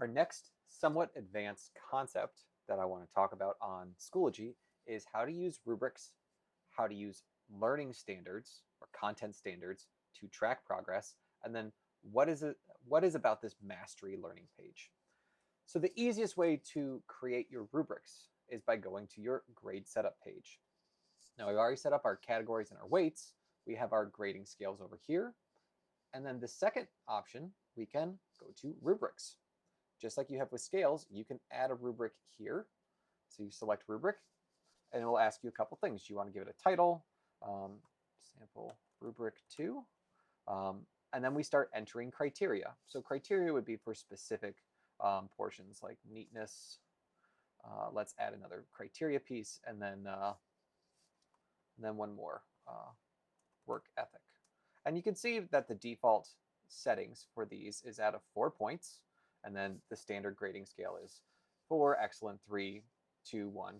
Our next somewhat advanced concept that I want to talk about on Schoology is how to use rubrics, how to use learning standards or content standards to track progress, and then what is about this mastery learning page. So the easiest way to create your rubrics is by going to your grade setup page. Now we've already set up our categories and our weights. We have our grading scales over here. And then the second option, we can go to rubrics. Just like you have with scales, you can add a rubric here. So you select rubric, and it will ask you a couple things. You want to give it a title, sample rubric 2, and then we start entering criteria. So criteria would be for specific portions like neatness. Let's add another criteria piece, and then one more, work ethic. And you can see that the default settings for these is out of 4 points, and then the standard grading scale is 4, excellent, 3, 2, 1,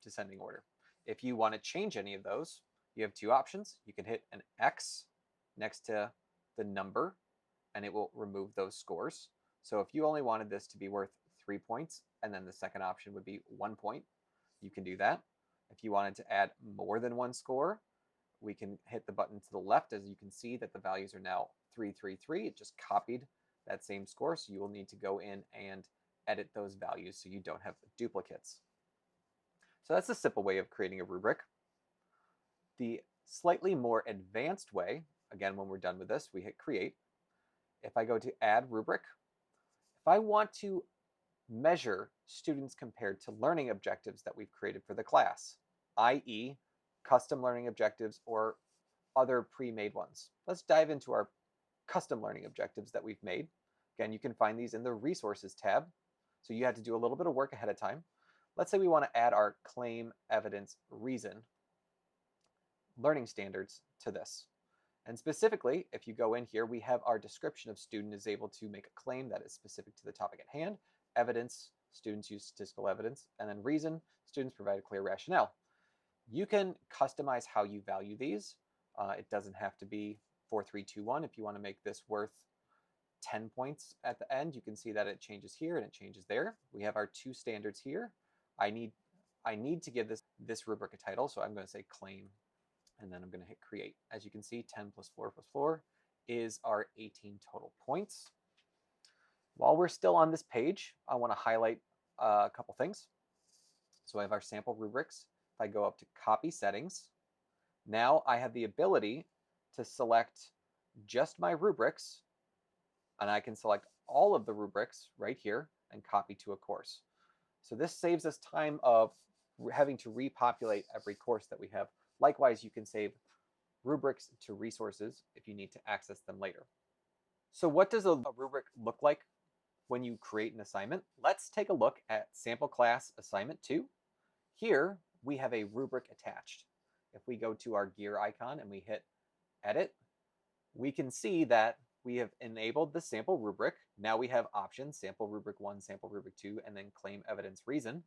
descending order. If you want to change any of those, you have two options. You can hit an X next to the number, and it will remove those scores. So if you only wanted this to be worth 3 points, and then the second option would be 1 point, you can do that. If you wanted to add more than one score, we can hit the button to the left. As you can see that the values are now 3, 3, 3. It just copied that same score, so you will need to go in and edit those values so you don't have duplicates. So that's a simple way of creating a rubric. The slightly more advanced way, again, when we're done with this, we hit create. If I go to add rubric, if I want to measure students compared to learning objectives that we've created for the class, i.e. custom learning objectives or other pre-made ones. Let's dive into our custom learning objectives that we've made. Again, you can find these in the resources tab. So you had to do a little bit of work ahead of time. Let's say we want to add our claim, evidence, reason learning standards to this. And specifically, if you go in here, we have our description of student is able to make a claim that is specific to the topic at hand. Evidence, students use statistical evidence. And then reason, students provide a clear rationale. You can customize how you value these. It doesn't have to be 4, 3, 2, 1. If you want to make this worth 10 points at the end, you can see that it changes here and it changes there. We have our two standards here. I need to give this rubric a title, so I'm going to say claim, and then I'm going to hit create. As you can see, 10 plus 4 plus 4 is our 18 total points. While we're still on this page, I want to highlight a couple things. So I have our sample rubrics. If I go up to copy settings, now I have the ability to select just my rubrics, and I can select all of the rubrics right here and copy to a course. So this saves us time of having to repopulate every course that we have. Likewise, you can save rubrics to resources if you need to access them later. So what does a rubric look like when you create an assignment? Let's take a look at sample class assignment 2. Here, we have a rubric attached. If we go to our gear icon and we hit edit, we can see that we have enabled the sample rubric. Now we have options, sample rubric 1, sample rubric 2, and then claim, evidence, reason.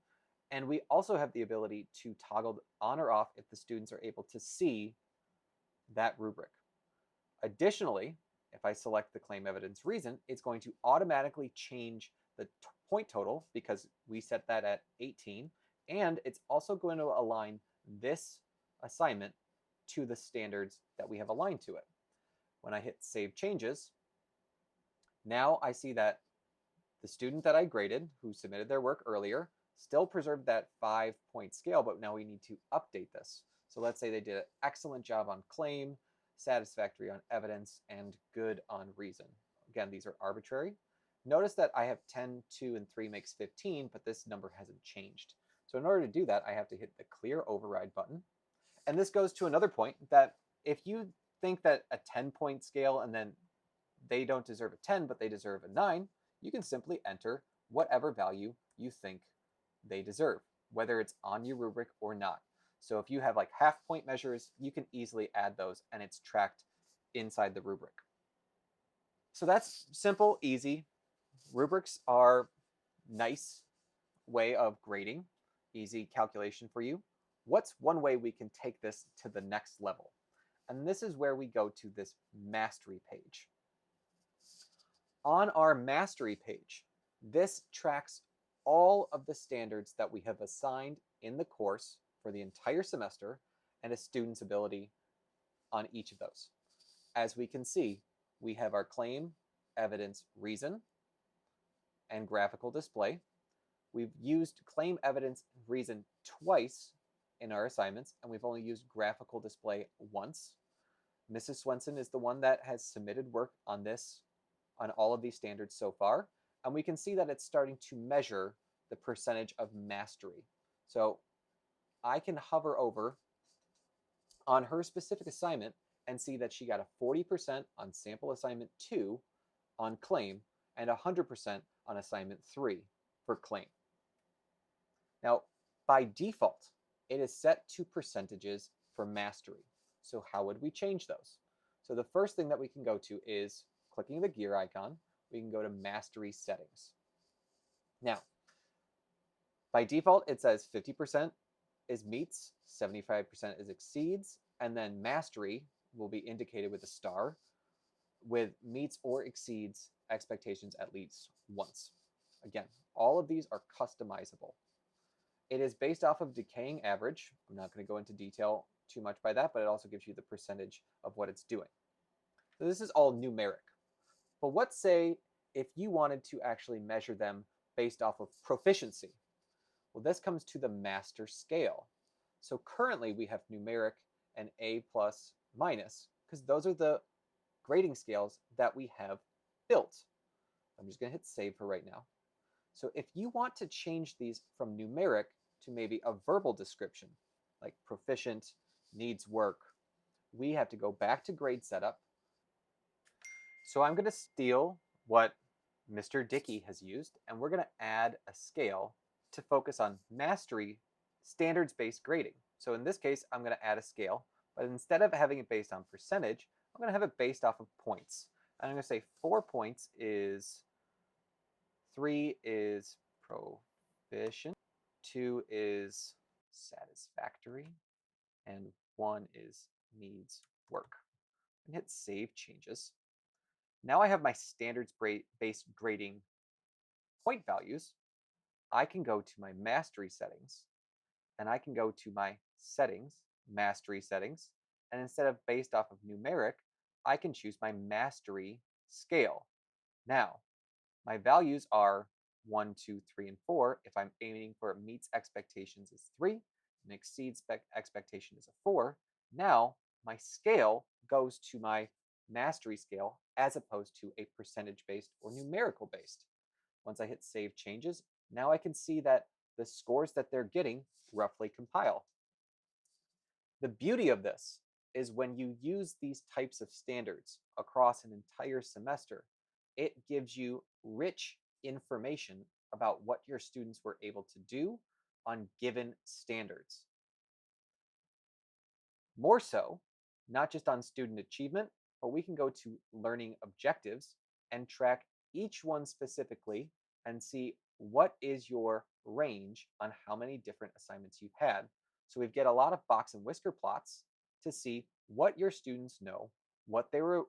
And we also have the ability to toggle on or off if the students are able to see that rubric. Additionally, if I select the claim, evidence, reason, it's going to automatically change the point total because we set that at 18. And it's also going to align this assignment to the standards that we have aligned to it. When I hit save changes, now I see that the student that I graded, who submitted their work earlier, still preserved that 5-point scale, but now we need to update this. So let's say they did an excellent job on claim, satisfactory on evidence, and good on reason. Again, these are arbitrary. Notice that I have 10, 2, and 3 makes 15, but this number hasn't changed. So in order to do that, I have to hit the clear override button. And this goes to another point that if you think that a 10-point scale and then they don't deserve a 10, but they deserve a 9, you can simply enter whatever value you think they deserve, whether it's on your rubric or not. So if you have like half-point measures, you can easily add those and it's tracked inside the rubric. So that's simple, easy. Rubrics are nice way of grading, easy calculation for you. What's one way we can take this to the next level? And this is where we go to this mastery page. On our mastery page, This tracks all of the standards that we have assigned in the course for the entire semester and a student's ability on each of those. As we can see, we have our claim, evidence, reason, and graphical display. We've used claim, evidence, and reason twice in our assignments, and we've only used graphical display once. Mrs. Swenson is the one that has submitted work on this, on all of these standards so far, and we can see that it's starting to measure the percentage of mastery. So I can hover over on her specific assignment and see that she got a 40% on sample assignment 2 on claim and 100% on assignment 3 for claim. Now, by default, it is set to percentages for mastery. So how would we change those? So the first thing that we can go to is clicking the gear icon, we can go to mastery settings. Now, by default, it says 50% is meets, 75% is exceeds, and then mastery will be indicated with a star with meets or exceeds expectations at least once. Again, all of these are customizable. It is based off of decaying average. I'm not going to go into detail too much by that, but it also gives you the percentage of what it's doing. So this is all numeric. But what say if you wanted to actually measure them based off of proficiency? Well, this comes to the master scale. So currently we have numeric and A plus minus because those are the grading scales that we have built. I'm just going to hit save for right now. So if you want to change these from numeric to maybe a verbal description, like proficient, needs work, we have to go back to grade setup. So I'm going to steal what Mr. Dickey has used, and we're going to add a scale to focus on mastery standards-based grading. So in this case, I'm going to add a scale, but instead of having it based on percentage, I'm going to have it based off of points. And I'm going to say 4 points is 3 is proficient, 2 is satisfactory, and 1 is needs work. And hit save changes. Now I have my standards-based grading point values. I can go to my mastery settings, and I can go to my settings, mastery settings, and instead of based off of numeric, I can choose my mastery scale. Now, my values are 1, 2, 3, and 4. If I'm aiming for meets expectations is 3 and exceeds expectation is a 4, now my scale goes to my mastery scale as opposed to a percentage-based or numerical based. Once I hit save changes, now I can see that the scores that they're getting roughly compile. The beauty of this is when you use these types of standards across an entire semester, it gives you rich information about what your students were able to do on given standards. More so, not just on student achievement, but we can go to learning objectives and track each one specifically and see what is your range on how many different assignments you've had. So we get a lot of box and whisker plots to see what your students know, what they were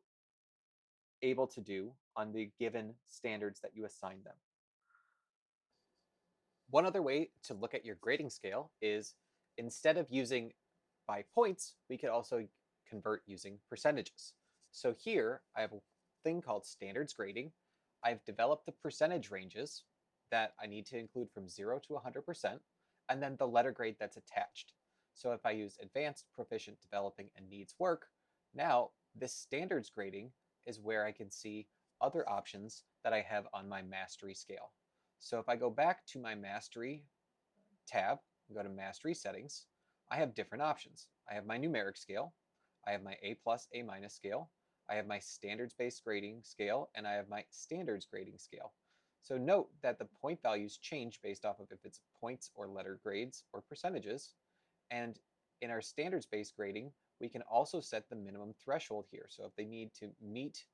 able to do on the given standards that you assigned them. One other way to look at your grading scale is instead of using by points, we could also convert using percentages. So here I have a thing called standards grading. I've developed the percentage ranges that I need to include from 0 to 100%, and then the letter grade that's attached. So if I use advanced, proficient, developing, and needs work, now this standards grading is where I can see other options that I have on my mastery scale. So if I go back to my mastery tab and go to mastery settings, I have different options. I have my numeric scale, I have my A plus, A minus scale, I have my standards-based grading scale, and I have my standards grading scale. So note that the point values change based off of if it's points or letter grades or percentages. And in our standards-based grading, we can also set the minimum threshold here. So if they need to meet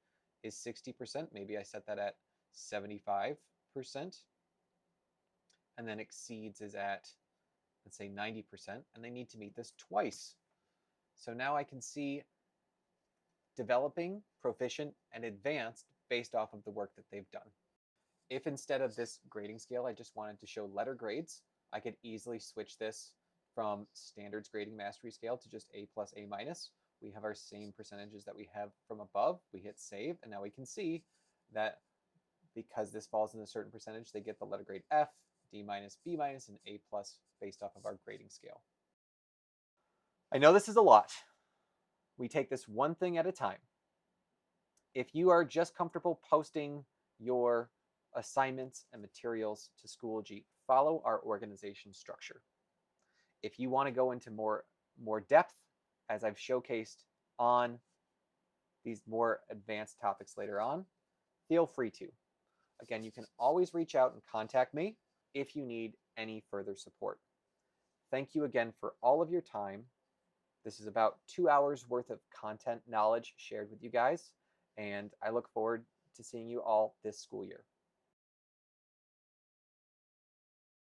is 60%, maybe I set that at 75%, and then exceeds is at, let's say 90%, and they need to meet this twice. So now I can see developing, proficient, and advanced based off of the work that they've done. If instead of this grading scale, I just wanted to show letter grades, I could easily switch this from standards grading mastery scale to just A plus A minus. We have our same percentages that we have from above. We hit save, and now we can see that because this falls in a certain percentage, they get the letter grade F, D minus, B minus, and A plus based off of our grading scale. I know this is a lot. We take this one thing at a time. If you are just comfortable posting your assignments and materials to Schoology, follow our organization structure. If you want to go into more depth, as I've showcased on these more advanced topics later on, feel free to. Again, you can always reach out and contact me if you need any further support. Thank you again for all of your time. This is about 2 hours worth of content knowledge shared with you guys, and I look forward to seeing you all this school year.